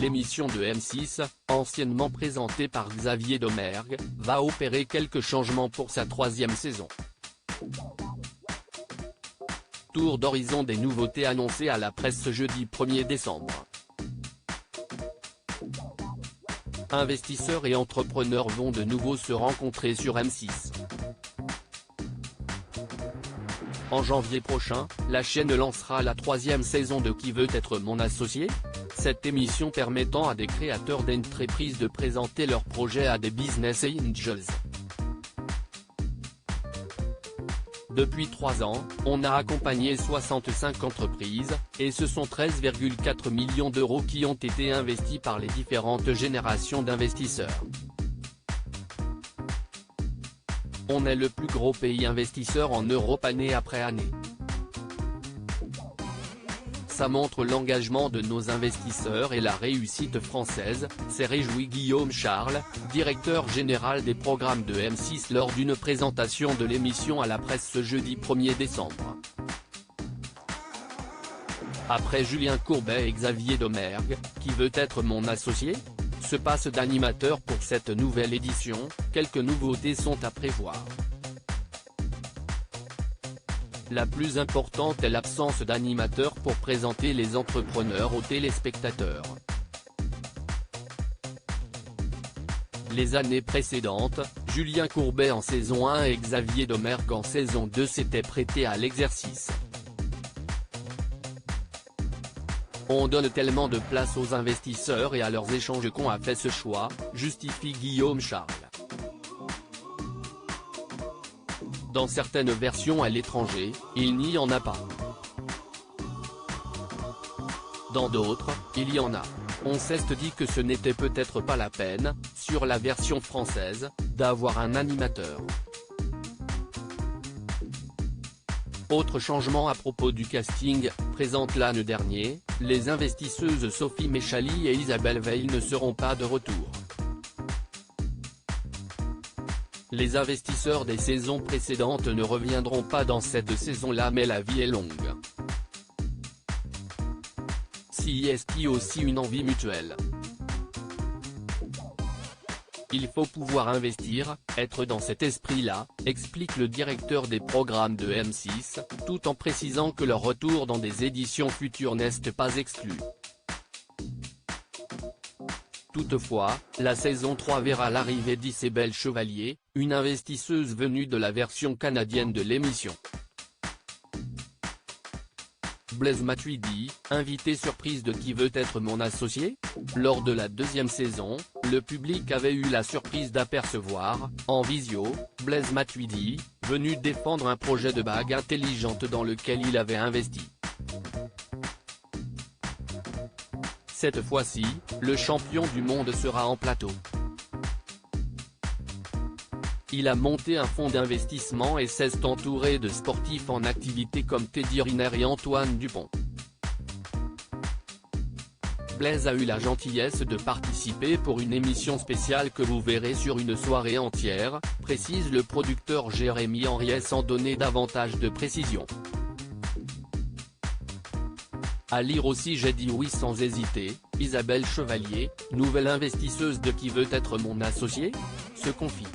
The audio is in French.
l'émission de M6, anciennement présentée par Xavier Domergue, va opérer quelques changements pour sa 3e saison. Tour d'horizon des nouveautés annoncées à la presse ce jeudi 1er décembre. Investisseurs et entrepreneurs vont de nouveau se rencontrer sur M6. En janvier prochain, la chaîne lancera la 3e saison de Qui veut être mon associé ? Cette émission permettant à des créateurs d'entreprises de présenter leurs projets à des business angels. Depuis 3 ans, on a accompagné 65 entreprises, et ce sont 13,4 millions d'euros qui ont été investis par les différentes générations d'investisseurs. On est le plus gros pays investisseur en Europe année après année. Ça montre l'engagement de nos investisseurs et la réussite française, s'est réjoui Guillaume Charles, directeur général des programmes de M6 lors d'une présentation de l'émission à la presse ce jeudi 1er décembre. Après Julien Courbet et Xavier Domergue, qui veut être mon associé ? Se passe d'animateur pour cette nouvelle édition, quelques nouveautés sont à prévoir. La plus importante est l'absence d'animateur pour présenter les entrepreneurs aux téléspectateurs. Les années précédentes, Julien Courbet en saison 1 et Xavier Domergue en saison 2 s'étaient prêtés à l'exercice. On donne tellement de place aux investisseurs et à leurs échanges qu'on a fait ce choix, justifie Guillaume Charles. Dans certaines versions à l'étranger, il n'y en a pas. Dans d'autres, il y en a. On s'est dit que ce n'était peut-être pas la peine, sur la version française, d'avoir un animateur. Autre changement à propos du casting, présente l'année dernier, les investisseuses Sophie Méchali et Isabelle Veil ne seront pas de retour. Les investisseurs des saisons précédentes ne reviendront pas dans cette saison-là, mais la vie est longue. Si est-il aussi une envie mutuelle ? Il faut pouvoir investir, être dans cet esprit-là, explique le directeur des programmes de M6, tout en précisant que leur retour dans des éditions futures n'est pas exclu. Toutefois, la saison 3 verra l'arrivée d'Isabelle Chevalier, une investisseuse venue de la version canadienne de l'émission. Blaise Matuidi, invité surprise de Qui veut être mon associé ? Lors de la 2e saison, le public avait eu la surprise d'apercevoir, en visio, Blaise Matuidi, venu défendre un projet de bague intelligente dans lequel il avait investi. Cette fois-ci, le champion du monde sera en plateau. Il a monté un fonds d'investissement et s'est entouré de sportifs en activité comme Teddy Riner et Antoine Dupont. Blaise a eu la gentillesse de participer pour une émission spéciale que vous verrez sur une soirée entière, précise le producteur Jérémy Henriet sans donner davantage de précision. À lire aussi J'ai dit oui sans hésiter, Isabelle Chevalier, nouvelle investisseuse de Qui veut être mon associé ? Se confie.